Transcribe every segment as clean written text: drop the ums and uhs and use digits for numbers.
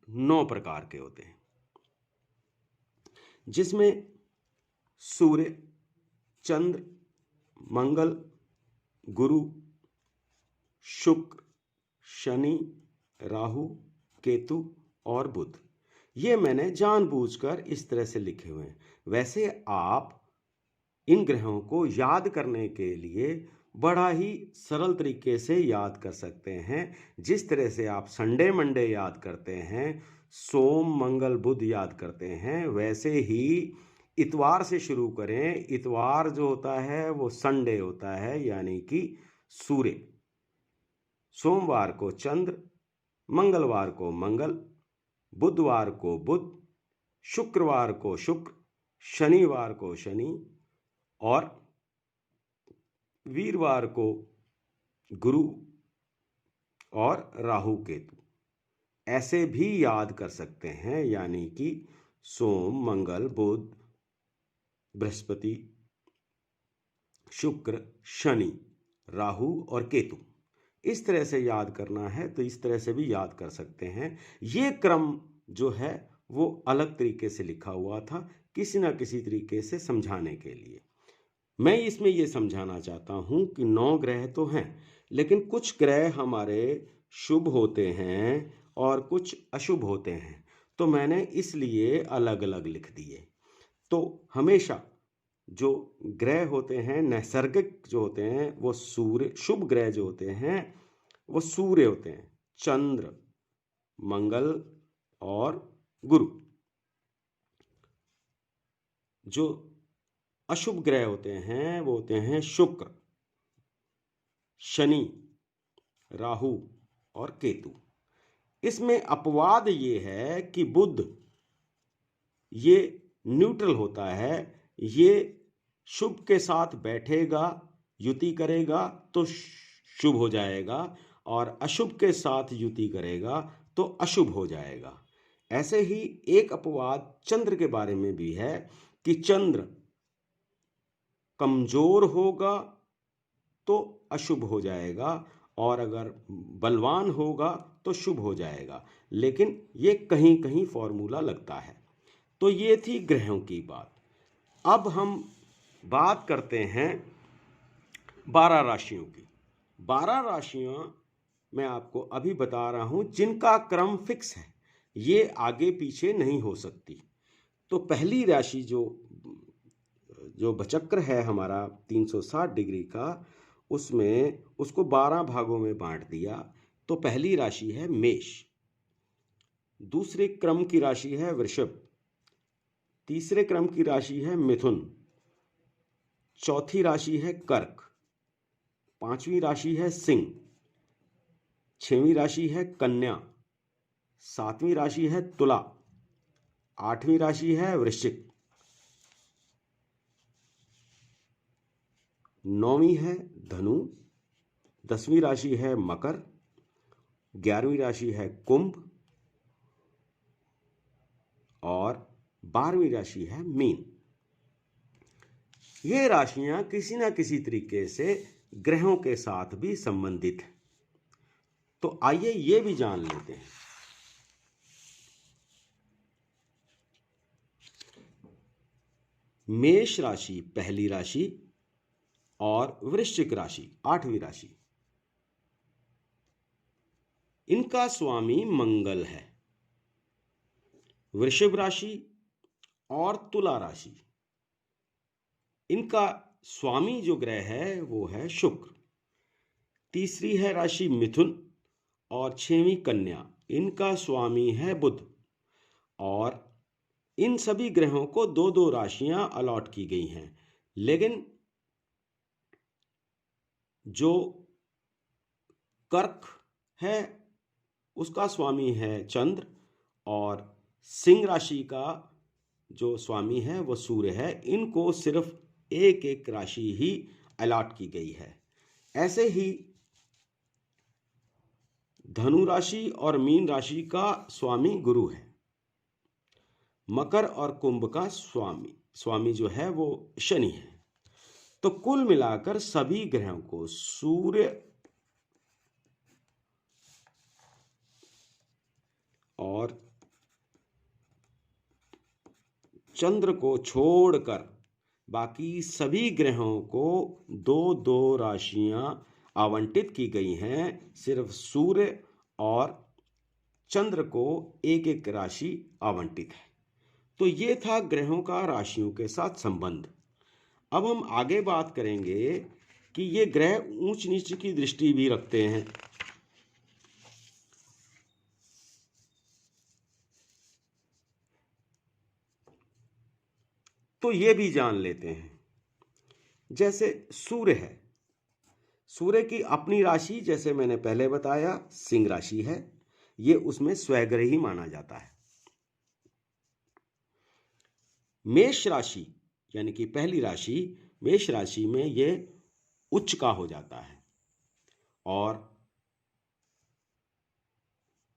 9 प्रकार के होते हैं, जिसमें सूर्य, चंद्र, मंगल, गुरु, शुक्र, शनि, राहु, केतु और बुध। ये मैंने जानबूझकर इस तरह से लिखे हुए हैं। वैसे आप इन ग्रहों को याद करने के लिए बड़ा ही सरल तरीके से याद कर सकते हैं। जिस तरह से आप संडे मंडे याद करते हैं, सोम मंगल बुध याद करते हैं, वैसे ही इतवार से शुरू करें। इतवार जो होता है वो संडे होता है, यानी कि सूर्य। सोमवार को चंद्र, मंगलवार को मंगल, बुधवार को बुध, शुक्रवार को शुक्र, शनिवार को शनि और वीरवार को गुरु और राहु केतु। ऐसे भी याद कर सकते हैं, यानी कि सोम मंगल बुध बृहस्पति शुक्र शनि राहु और केतु। इस तरह से याद करना है तो इस तरह से भी याद कर सकते हैं। ये क्रम जो है वो अलग तरीके से लिखा हुआ था, किसी ना किसी तरीके से समझाने के लिए। मैं इसमें ये समझाना चाहता हूं कि 9 ग्रह तो हैं, लेकिन कुछ ग्रह हमारे शुभ होते हैं और कुछ अशुभ होते हैं, तो मैंने इसलिए अलग अलग लिख दिए। तो हमेशा जो ग्रह होते हैं नैसर्गिक जो होते हैं वो सूर्य, शुभ ग्रह जो होते हैं वो सूर्य होते हैं, चंद्र, मंगल और गुरु। जो अशुभ ग्रह होते हैं वो होते हैं शुक्र, शनि, राहु और केतु। इसमें अपवाद ये है कि बुध ये न्यूट्रल होता है। ये शुभ के साथ बैठेगा, युति करेगा तो शुभ हो जाएगा, और अशुभ के साथ युति करेगा तो अशुभ हो जाएगा। ऐसे ही एक अपवाद चंद्र के बारे में भी है कि चंद्र कमजोर होगा तो अशुभ हो जाएगा, और अगर बलवान होगा तो शुभ हो जाएगा। लेकिन ये कहीं कहीं फॉर्मूला लगता है। तो ये थी ग्रहों की बात। अब हम बात करते हैं 12 राशियों की। 12 राशियां मैं आपको अभी बता रहा हूं जिनका क्रम फिक्स है, ये आगे पीछे नहीं हो सकती। तो पहली राशि जो बचक्र है हमारा 360 डिग्री का, उसमें उसको 12 भागों में बांट दिया। तो पहली राशि है मेष, दूसरे क्रम की राशि है वृषभ, तीसरे क्रम की राशि है मिथुन, चौथी राशि है कर्क, पांचवी राशि है सिंह, छठवीं राशि है कन्या, सातवीं राशि है तुला, आठवीं राशि है वृश्चिक, नौवीं है धनु, 10वीं राशि है मकर, 11वीं राशि है कुंभ और 12वीं राशि है मीन। ये राशियां किसी ना किसी तरीके से ग्रहों के साथ भी संबंधित हैं। तो आइए ये भी जान लेते हैं। मेष राशि पहली राशि और वृश्चिक राशि 8वीं राशि, इनका स्वामी मंगल है। वृषभ राशि और तुला राशि, इनका स्वामी जो ग्रह है वो है शुक्र। तीसरी है राशि मिथुन और 6वीं कन्या, इनका स्वामी है बुध। और इन सभी ग्रहों को दो दो राशियां अलॉट की गई हैं, लेकिन जो कर्क है उसका स्वामी है चंद्र, और सिंह राशि का जो स्वामी है वो सूर्य है। इनको सिर्फ एक एक राशि ही अलॉट की गई है। ऐसे ही धनु राशि और मीन राशि का स्वामी गुरु है। मकर और कुंभ का स्वामी जो है वो शनि है। तो कुल मिलाकर सभी ग्रहों को सूर्य और चंद्र को छोड़कर बाकी सभी ग्रहों को दो दो राशियां आवंटित की गई हैं। सिर्फ सूर्य और चंद्र को एक एक राशि आवंटित है। तो ये था ग्रहों का राशियों के साथ संबंध। अब हम आगे बात करेंगे कि ये ग्रह ऊंच नीच की दृष्टि भी रखते हैं। तो ये भी जान लेते हैं। जैसे सूर्य है, सूर्य की अपनी राशि जैसे मैंने पहले बताया सिंह राशि है, ये उसमें स्वग्रही माना जाता है। मेष राशि यानी कि पहली राशि मेष राशि में ये उच्च का हो जाता है और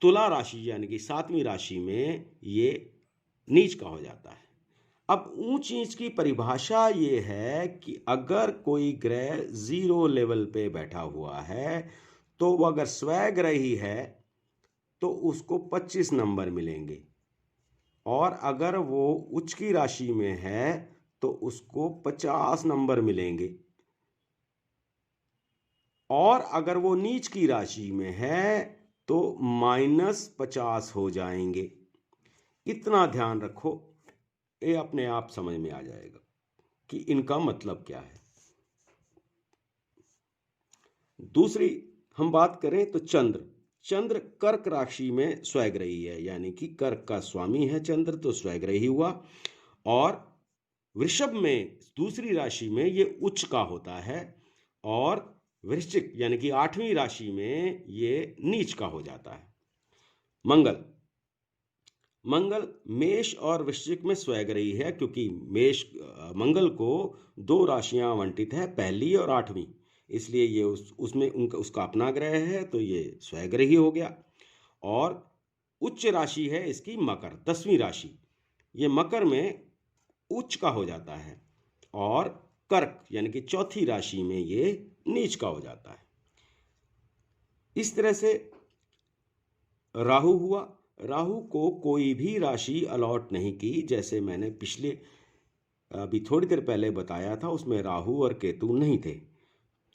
तुला राशि यानी कि सातवीं राशि में ये नीच का हो जाता है। अब ऊंच नीच की परिभाषा ये है कि अगर कोई ग्रह 0 लेवल पे बैठा हुआ है तो वो अगर स्वग्रही है तो उसको 25 नंबर मिलेंगे, और अगर वो उच्च की राशि में है तो उसको 50 नंबर मिलेंगे, और अगर वो नीच की राशि में है तो -50 हो जाएंगे। इतना ध्यान रखो, ये अपने आप समझ में आ जाएगा कि इनका मतलब क्या है। दूसरी हम बात करें तो चंद्र कर्क राशि में स्वग्रही है, यानी कि कर्क का स्वामी है चंद्र, तो स्वग्रही हुआ। और वृषभ में दूसरी राशि में ये उच्च का होता है, और वृश्चिक यानी कि 8वीं राशि में ये नीच का हो जाता है। मंगल मेष और वृश्चिक में स्वग्रही है, क्योंकि मंगल को 2 राशियां आवंटित है, पहली और 8वीं, इसलिए ये उसमें उसका अपना ग्रह है, तो ये स्वग्रही हो गया। और उच्च राशि है इसकी मकर, 10वीं राशि, ये मकर में उच्च का हो जाता है, और कर्क यानी कि चौथी राशि में ये नीच का हो जाता है। इस तरह से राहु हुआ, राहु को कोई भी राशि अलॉट नहीं की, जैसे मैंने पिछले अभी थोड़ी देर पहले बताया था, उसमें राहु और केतु नहीं थे।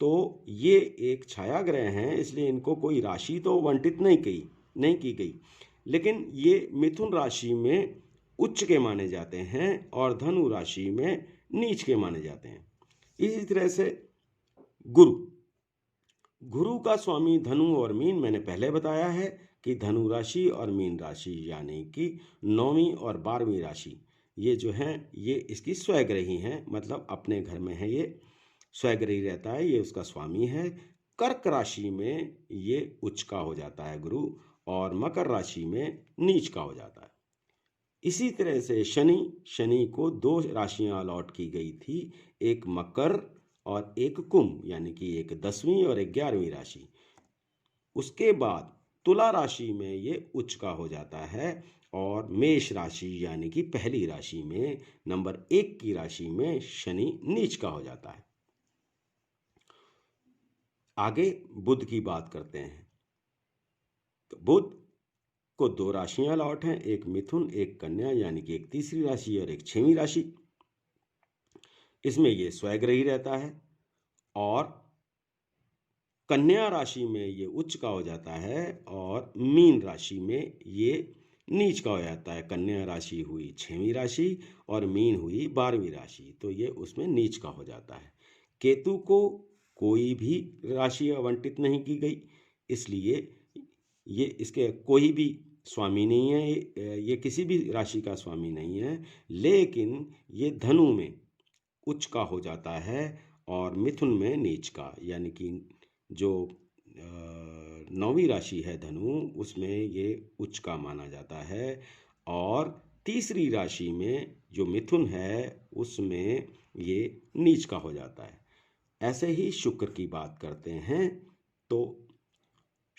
तो ये एक छाया ग्रह हैं, इसलिए इनको कोई राशि तो आवंटित नहीं की गई, लेकिन ये मिथुन राशि में उच्च के माने जाते हैं और धनु राशि में नीच के माने जाते हैं। इसी तरह से गुरु का स्वामी धनु और मीन, मैंने पहले बताया है कि धनु राशि और मीन राशि यानी कि 9वीं और 12वीं राशि, ये जो हैं ये इसकी स्वग्रही हैं, मतलब अपने घर में है, ये स्वग्रही रहता है, ये उसका स्वामी है। कर्क राशि में ये उच्च का हो जाता है गुरु, और मकर राशि में नीच का हो जाता है। इसी तरह से शनि को 2 राशियां अलॉट की गई थी, एक मकर और एक कुंभ, यानी कि एक 10वीं और 11वीं राशि। उसके बाद तुला राशि में ये उच्च का हो जाता है, और मेष राशि यानी कि पहली राशि में नंबर 1 की राशि में शनि नीच का हो जाता है। आगे बुध की बात करते हैं। तो बुध को 2 राशियां अलॉट हैं, एक मिथुन एक कन्या, यानी कि एक तीसरी राशि और एक 6वीं राशि। इसमें ये स्वग्रही रहता है, और कन्या राशि में ये उच्च का हो जाता है, और मीन राशि में ये नीच का हो जाता है। कन्या राशि हुई 6वीं राशि और मीन हुई 12वीं राशि, तो ये उसमें नीच का हो जाता है। केतु को कोई भी राशि आवंटित नहीं की गई, इसलिए ये इसके कोई भी स्वामी नहीं है, ये किसी भी राशि का स्वामी नहीं है, लेकिन ये धनु में उच्च का हो जाता है और मिथुन में नीच का, यानी कि जो 9वीं राशि है धनु, उसमें ये उच्च का माना जाता है, और तीसरी राशि में जो मिथुन है उसमें ये नीच का हो जाता है। ऐसे ही शुक्र की बात करते हैं, तो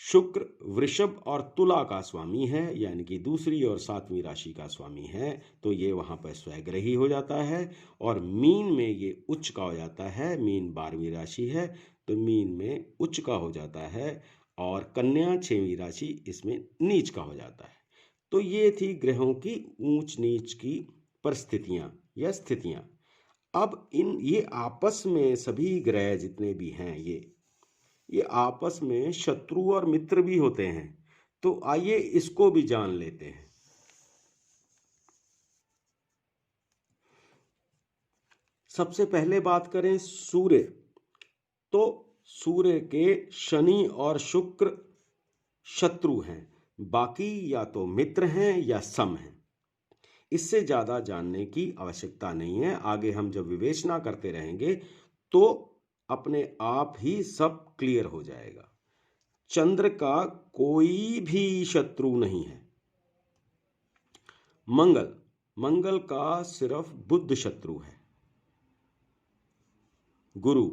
शुक्र वृषभ और तुला का स्वामी है, यानी कि दूसरी और 7वीं राशि का स्वामी है, तो ये वहाँ पर स्वग्रही हो जाता है। और मीन में ये उच्च का हो जाता है, मीन 12वीं राशि है, तो मीन में उच्च का हो जाता है, और कन्या 6वीं राशि इसमें नीच का हो जाता है। तो ये थी ग्रहों की ऊंच नीच की परिस्थितियां या स्थितियां। अब ये आपस में सभी ग्रह जितने भी हैं ये आपस में शत्रु और मित्र भी होते हैं। तो आइए इसको भी जान लेते हैं। सबसे पहले बात करें सूर्य, तो सूर्य के शनि और शुक्र शत्रु हैं, बाकी या तो मित्र हैं या सम हैं। इससे ज्यादा जानने की आवश्यकता नहीं है। आगे हम जब विवेचना करते रहेंगे तो अपने आप ही सब क्लियर हो जाएगा। चंद्र का कोई भी शत्रु नहीं है। मंगल का सिर्फ बुध शत्रु है। गुरु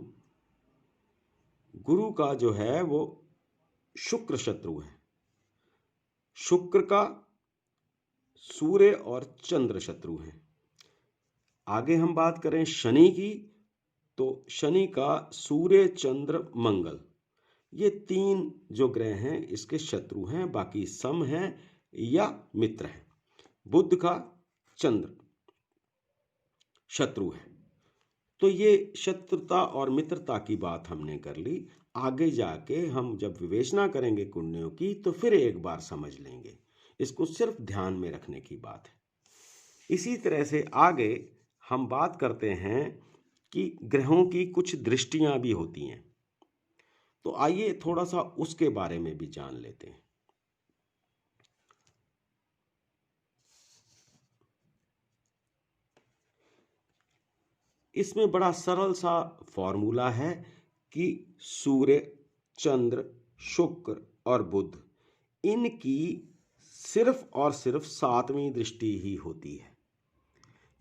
का जो है वो शुक्र शत्रु है। शुक्र का सूर्य और चंद्र शत्रु हैं। आगे हम बात करें शनि की, तो शनि का सूर्य चंद्र मंगल, ये 3 जो ग्रह हैं इसके शत्रु हैं, बाकी सम हैं या मित्र हैं। बुध का चंद्र शत्रु है। तो ये शत्रुता और मित्रता की बात हमने कर ली। आगे जाके हम जब विवेचना करेंगे कुंडलियों की तो फिर एक बार समझ लेंगे। इसको सिर्फ ध्यान में रखने की बात है। इसी तरह से आगे हम बात करते हैं कि ग्रहों की कुछ दृष्टियां भी होती हैं। तो आइए थोड़ा सा उसके बारे में भी जान लेते हैं। इसमें बड़ा सरल सा फॉर्मूला है कि सूर्य, चंद्र, शुक्र और बुध, इनकी सिर्फ और सिर्फ 7वीं दृष्टि ही होती है।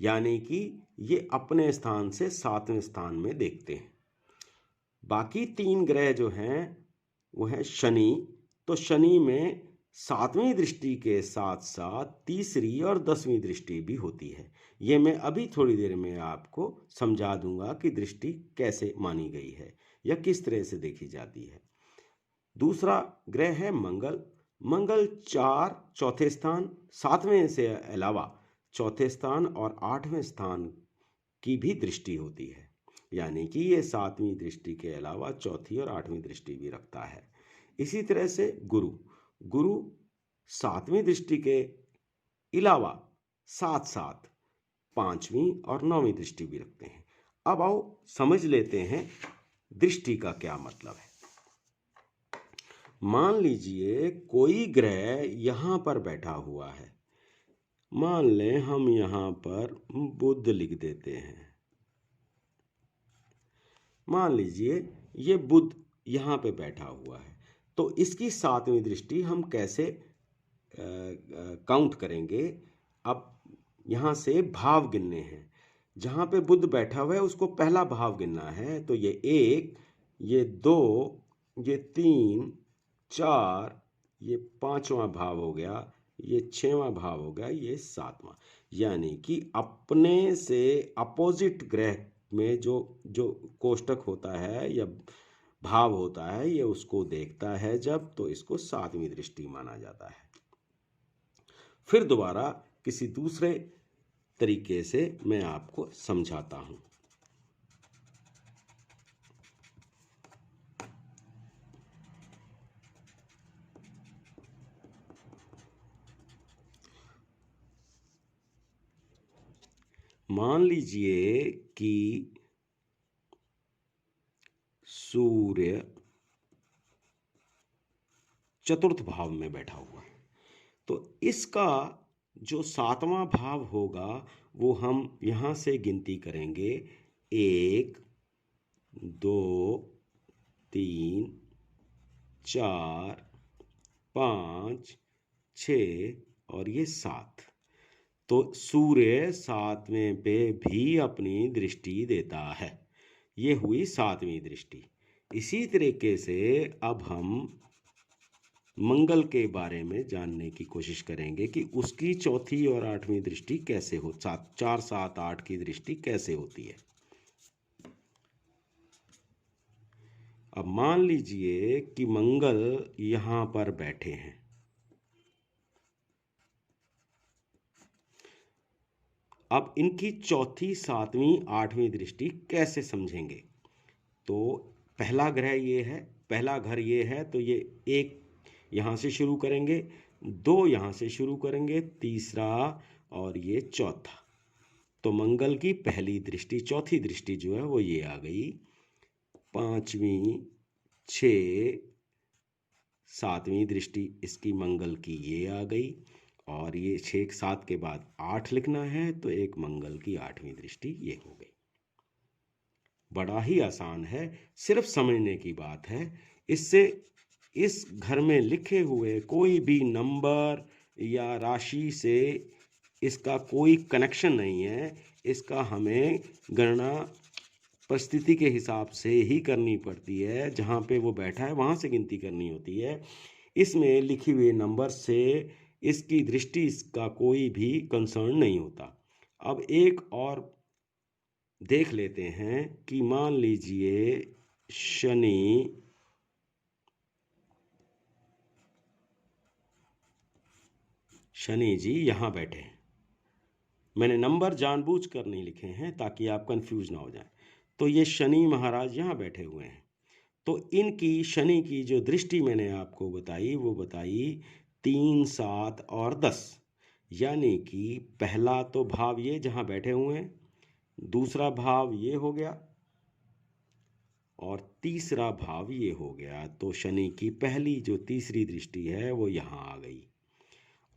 यानी कि ये अपने स्थान से 7वें स्थान में देखते हैं। बाकी 3 ग्रह जो हैं वो है शनि। तो शनि में 7वीं दृष्टि के साथ साथ तीसरी और 10वीं दृष्टि भी होती है। ये मैं अभी थोड़ी देर में आपको समझा दूंगा कि दृष्टि कैसे मानी गई है या किस तरह से देखी जाती है। दूसरा ग्रह है मंगल 4 चौथे स्थान, 7वें से अलावा चौथे स्थान और 8वें स्थान की भी दृष्टि होती है। यानी कि ये 7वीं दृष्टि के अलावा चौथी और 8वीं दृष्टि भी रखता है। इसी तरह से गुरु 7वीं दृष्टि के अलावा साथ साथ 5वीं और 9वीं दृष्टि भी रखते हैं। अब आओ समझ लेते हैं दृष्टि का क्या मतलब है। मान लीजिए कोई ग्रह यहां पर बैठा हुआ है। मान लें हम यहां पर बुध लिख देते हैं। मान लीजिए ये बुध यहां पे बैठा हुआ है। तो इसकी 7वीं दृष्टि हम कैसे काउंट करेंगे। अब यहां से भाव गिनने हैं। जहां पे बुध बैठा हुआ है उसको पहला भाव गिनना है। तो ये 1, ये 2, ये 3, 4, ये 5वां भाव हो गया, ये 6वां भाव हो गया, ये 7वां। यानी कि अपने से अपोजिट ग्रह में जो कोष्टक होता है या भाव होता है, ये उसको देखता है जब, तो इसको 7वीं दृष्टि माना जाता है। फिर दोबारा किसी दूसरे तरीके से मैं आपको समझाता हूं। मान लीजिए कि सूर्य चतुर्थ भाव में बैठा हुआ है। तो इसका जो 7वां भाव होगा वो हम यहां से गिनती करेंगे। 1, 2, 3, 4, 5, 6 और ये 7। तो सूर्य 7वें पे भी अपनी दृष्टि देता है। ये हुई 7वीं दृष्टि। इसी तरीके से अब हम मंगल के बारे में जानने की कोशिश करेंगे कि उसकी चौथी और 8वीं दृष्टि कैसे हो, 4, 7, 8 की दृष्टि कैसे होती है। अब मान लीजिए कि मंगल यहां पर बैठे हैं। अब इनकी चौथी, सातवीं, आठवीं दृष्टि कैसे समझेंगे? तो पहला ग्रह ये है, पहला घर ये है, तो ये एक यहाँ से शुरू करेंगे, दो यहाँ से शुरू करेंगे, तीसरा और ये चौथा। तो मंगल की पहली दृष्टि, चौथी दृष्टि जो है वो ये आ गई, पांचवीं, 6, सातवीं दृष्टि इसकी मंगल की ये आ गई, और ये 6 7 के बाद 8 लिखना है, तो एक मंगल की 8वीं दृष्टि ये हो गई। बड़ा ही आसान है, सिर्फ समझने की बात है। इससे इस घर में लिखे हुए कोई भी नंबर या राशि से इसका कोई कनेक्शन नहीं है। इसका हमें गणना परिस्थिति के हिसाब से ही करनी पड़ती है, जहाँ पे वो बैठा है वहाँ से गिनती करनी होती है। इसमें लिखी हुए नंबर से इसकी दृष्टि, इसका कोई भी कंसर्न नहीं होता। अब एक और देख लेते हैं कि मान लीजिए शनि जी यहाँ बैठे हैं। मैंने नंबर जानबूझकर नहीं लिखे हैं ताकि आप कंफ्यूज ना हो जाए। तो ये शनि महाराज यहाँ बैठे हुए हैं। तो इनकी शनि की जो दृष्टि मैंने आपको बताई वो बताई 3, 7 और 10, यानी कि पहला तो भाव ये जहाँ बैठे हुए हैं, दूसरा भाव ये हो गया, और तीसरा भाव ये हो गया। तो शनि की पहली जो तीसरी दृष्टि है वो यहाँ आ गई।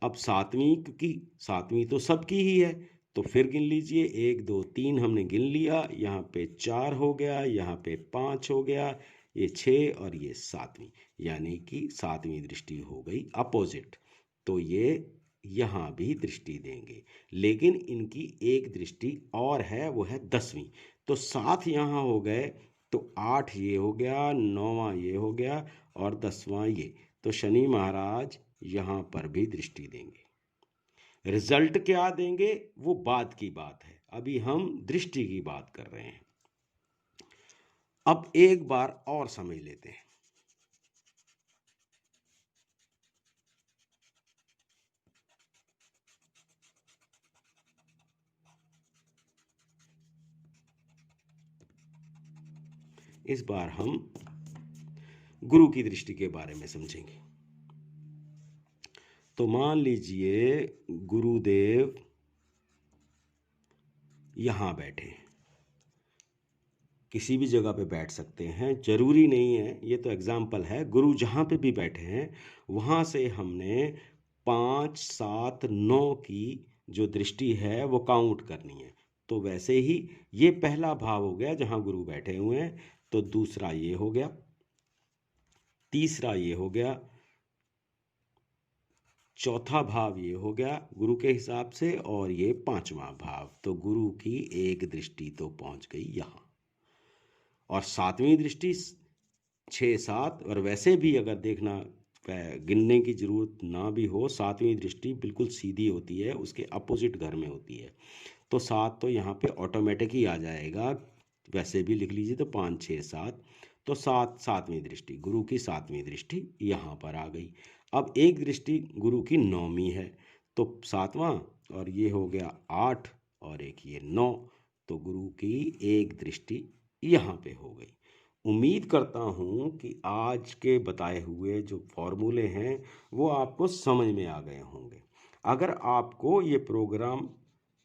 अब सातवीं, क्योंकि सातवीं तो सबकी ही है, तो फिर गिन लीजिए, 1 2 3 हमने गिन लिया, यहाँ पे 4 हो गया, यहाँ पे 5 हो गया, ये 6 और ये सातवीं, यानी कि सातवीं दृष्टि हो गई अपोजिट। तो ये यहाँ भी दृष्टि देंगे, लेकिन इनकी एक दृष्टि और है, वो है 10वीं। तो 7 यहाँ हो गए, तो 8 ये हो गया, 9वां ये हो गया, और 10वां ये। तो शनि महाराज यहाँ पर भी दृष्टि देंगे। रिजल्ट क्या देंगे वो बाद की बात है, अभी हम दृष्टि की बात कर रहे हैं। अब एक बार और समझ लेते हैं। इस बार हम गुरु की दृष्टि के बारे में समझेंगे। तो मान लीजिए गुरुदेव यहाँ बैठे हैं, किसी भी जगह पे बैठ सकते हैं, जरूरी नहीं है, ये तो एग्जाम्पल है। गुरु जहाँ पे भी बैठे हैं वहाँ से हमने 5 7 9 की जो दृष्टि है वो काउंट करनी है। तो वैसे ही ये पहला भाव हो गया जहाँ गुरु बैठे हुए हैं, तो दूसरा ये हो गया, तीसरा ये हो गया, चौथा भाव ये हो गया गुरु के हिसाब से, और ये 5वां भाव। तो गुरु की एक दृष्टि तो पहुंच गई यहाँ, और सातवीं दृष्टि 6 7, और वैसे भी अगर देखना गिनने की जरूरत ना भी हो, सातवीं दृष्टि बिल्कुल सीधी होती है, उसके अपोजिट घर में होती है। तो 7 तो यहाँ पे ऑटोमेटिक ही आ जाएगा, वैसे भी लिख लीजिए, तो 5 6 7, तो 7 सातवीं दृष्टि, गुरु की सातवीं दृष्टि यहाँ पर आ गई। अब एक दृष्टि गुरु की 9वीं है, तो 7वां, और ये हो गया 8, और एक ये 9, तो गुरु की एक दृष्टि यहाँ पे हो गई। उम्मीद करता हूँ कि आज के बताए हुए जो फॉर्मूले हैं वो आपको समझ में आ गए होंगे। अगर आपको ये प्रोग्राम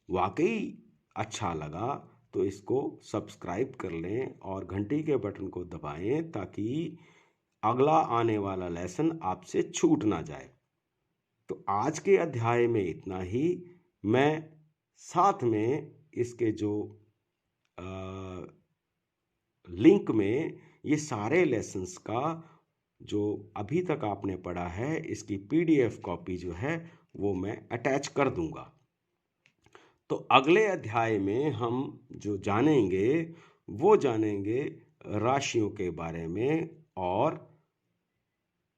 वाकई अच्छा लगा तो इसको सब्सक्राइब कर लें और घंटी के बटन को दबाएं, ताकि अगला आने वाला लेसन आपसे छूट ना जाए। तो आज के अध्याय में इतना ही। मैं साथ में इसके जो लिंक में ये सारे लेसन्स का जो अभी तक आपने पढ़ा है, इसकी पीडीएफ कॉपी जो है वो मैं अटैच कर दूंगा। तो अगले अध्याय में हम जो जानेंगे वो जानेंगे राशियों के बारे में और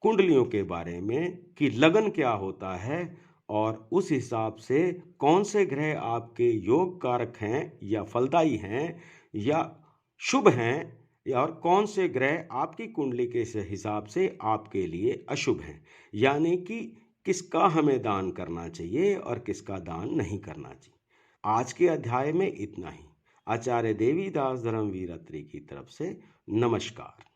कुंडलियों के बारे में, कि लगन क्या होता है, और उस हिसाब से कौन से ग्रह आपके योग कारक हैं या फलदायी हैं या शुभ हैं, और कौन से ग्रह आपकी कुंडली के हिसाब से आपके लिए अशुभ हैं, यानी कि किसका हमें दान करना चाहिए और किसका दान नहीं करना चाहिए। आज के अध्याय में इतना ही। आचार्य देवीदास धर्मवीर अत्री की तरफ से नमस्कार।